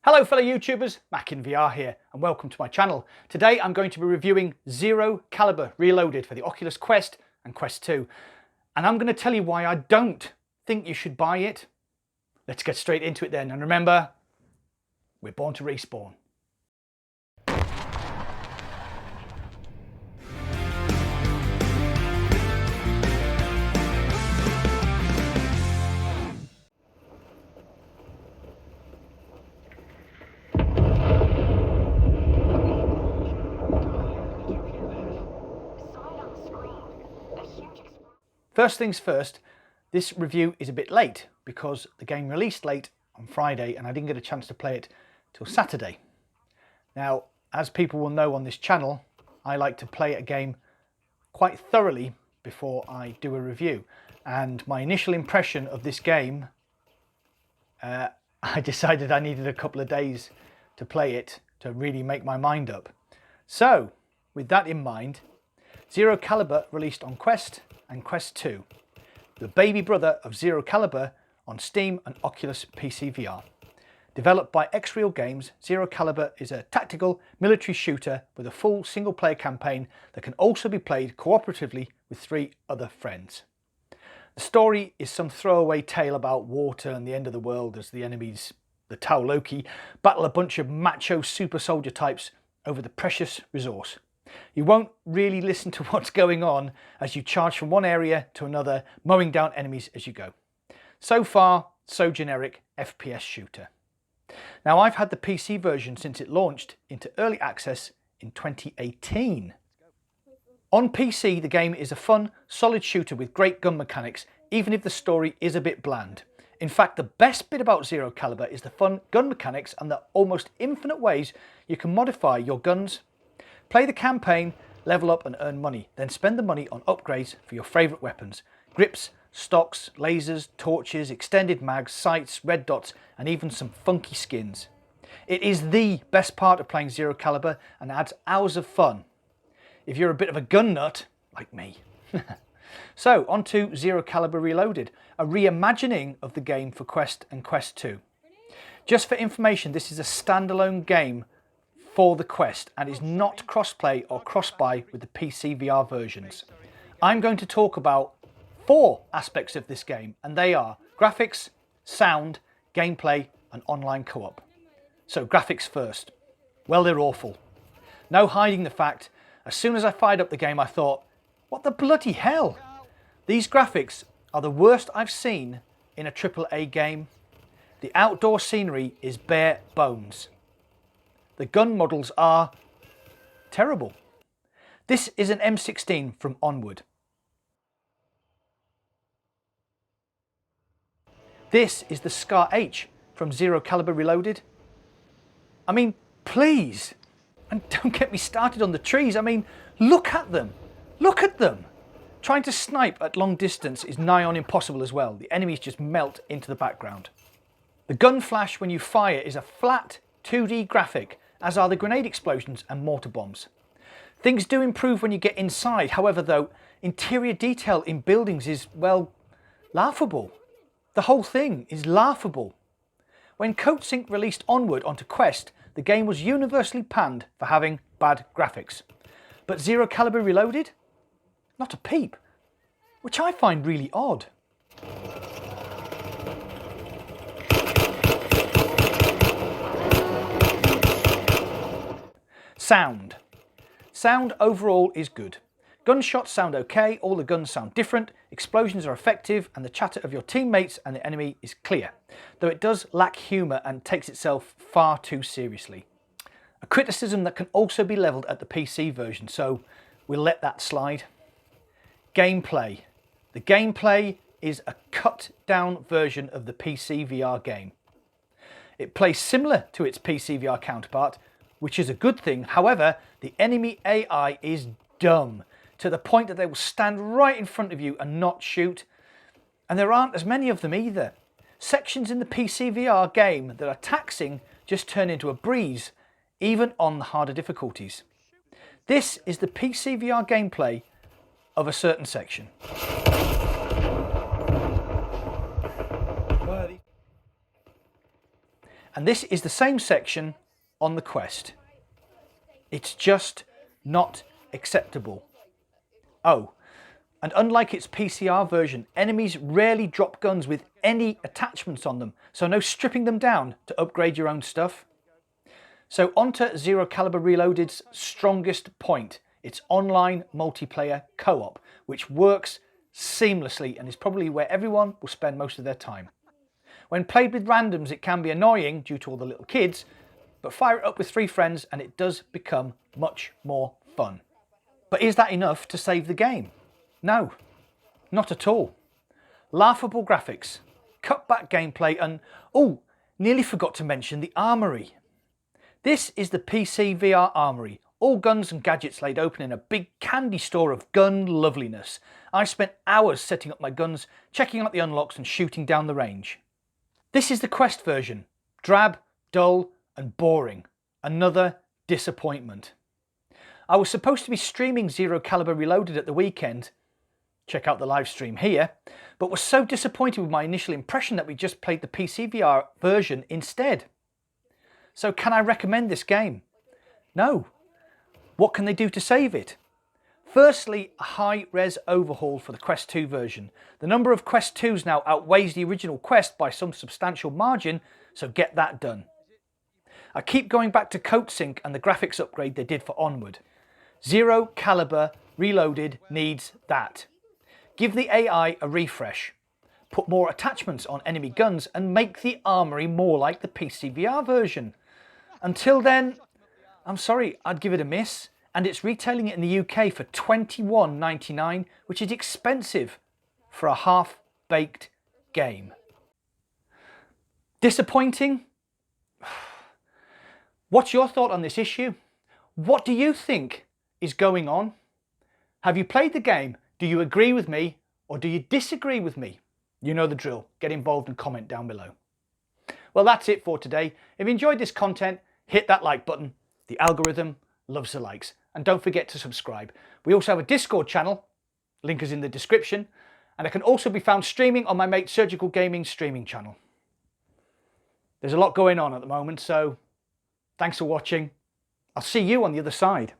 Hello fellow YouTubers, Mac in VR here and welcome to my channel. Today I'm going to be reviewing Zero Caliber Reloaded for the Oculus Quest and Quest 2. And I'm going to tell you why I don't think you should buy it. Let's get straight into it then, and remember, we're born to respawn. First things first, this review is a bit late because the game released late on Friday and I didn't get a chance to play it till Saturday. Now, as people will know on this channel, I like to play a game quite thoroughly before I do a review. And my initial impression of this game, I decided I needed a couple of days to play it to really make my mind up. So, with that in mind, Zero Caliber released on Quest and Quest 2, the baby brother of Zero Caliber on Steam and Oculus PC VR. Developed by Xreal Games, Zero Caliber is a tactical military shooter with a full single-player campaign that can also be played cooperatively with 3 other friends. The story is some throwaway tale about water and the end of the world as the enemies, the Tau Loki, battle a bunch of macho super soldier types over the precious resource. You won't really listen to what's going on as you charge from one area to another, mowing down enemies as you go. So far, so generic FPS shooter. Now, I've had the PC version since it launched into early access in 2018. On PC, the game is a fun, solid shooter with great gun mechanics, even if the story is a bit bland. In fact, the best bit about Zero Caliber is the fun gun mechanics and the almost infinite ways you can modify your guns. Play the campaign, level up and earn money, then spend the money on upgrades for your favourite weapons. Grips, stocks, lasers, torches, extended mags, sights, red dots and even some funky skins. It is the best part of playing Zero Caliber and adds hours of fun if you're a bit of a gun nut like me. So, on to Zero Caliber Reloaded, a reimagining of the game for Quest and Quest 2. Just for information, this is a standalone game for the Quest and is not cross-play or cross-buy with the PC VR versions. I'm going to talk about 4 aspects of this game, and they are graphics, sound, gameplay and online co-op. So graphics first. Well, they're awful. No hiding the fact, as soon as I fired up the game I thought, what the bloody hell? These graphics are the worst I've seen in a AAA game. The outdoor scenery is bare bones. The gun models are terrible. This is an M16 from Onward. This is the Scar H from Zero Caliber Reloaded. I mean, please. And don't get me started on the trees. I mean, look at them. Look at them. Trying to snipe at long distance is nigh on impossible as well. The enemies just melt into the background. The gun flash when you fire is a flat 2D graphic, as are the grenade explosions and mortar bombs. Things do improve when you get inside, however though, interior detail in buildings is, well, laughable. The whole thing is laughable. When Coatsink released Onward onto Quest, the game was universally panned for having bad graphics. But Zero Caliber Reloaded? Not a peep, which I find really odd. Sound. Sound overall is good. Gunshots sound okay, all the guns sound different, explosions are effective and the chatter of your teammates and the enemy is clear, though it does lack humour and takes itself far too seriously. A criticism that can also be levelled at the PC version, so we'll let that slide. Gameplay. The gameplay is a cut down version of the PC VR game. It plays similar to its PC VR counterpart, which is a good thing. However, the enemy AI is dumb, to the point that they will stand right in front of you and not shoot. And there aren't as many of them either. Sections in the PC VR game that are taxing just turn into a breeze, even on the harder difficulties. This is the PC VR gameplay of a certain section. And this is the same section on the Quest. It's just not acceptable. Oh, and unlike its PCR version, enemies rarely drop guns with any attachments on them, so no stripping them down to upgrade your own stuff. So onto Zero Caliber Reloaded's strongest point, its online multiplayer co-op, which works seamlessly and is probably where everyone will spend most of their time. When played with randoms, it can be annoying due to all the little kids, but fire it up with 3 friends and it does become much more fun. But is that enough to save the game? No, not at all. Laughable graphics, cut back gameplay and, oh, nearly forgot to mention the armory. This is the PC VR armory, all guns and gadgets laid open in a big candy store of gun loveliness. I spent hours setting up my guns, checking out the unlocks and shooting down the range. This is the Quest version, drab, dull and boring. Another disappointment. I was supposed to be streaming Zero Caliber Reloaded at the weekend, check out the live stream here, but was so disappointed with my initial impression that we just played the PC VR version instead. So can I recommend this game? No. What can they do to save it? Firstly, a high-res overhaul for the Quest 2 version. The number of Quest 2s now outweighs the original Quest by some substantial margin, so get that done. I keep going back to CodeSync and the graphics upgrade they did for Onward. Zero Caliber Reloaded needs that. Give the AI a refresh. Put more attachments on enemy guns and make the armory more like the PC VR version. Until then, I'm sorry, I'd give it a miss. And it's retailing it in the UK for $21.99, which is expensive for a half-baked game. Disappointing? What's your thought on this issue? What do you think is going on? Have you played the game? Do you agree with me or do you disagree with me? You know the drill. Get involved and comment down below. Well, that's it for today. If you enjoyed this content, hit that like button. The algorithm loves the likes. And don't forget to subscribe. We also have a Discord channel, link is in the description, and it can also be found streaming on my mate Surgical Gaming's streaming channel. There's a lot going on at the moment, so thanks for watching. I'll see you on the other side.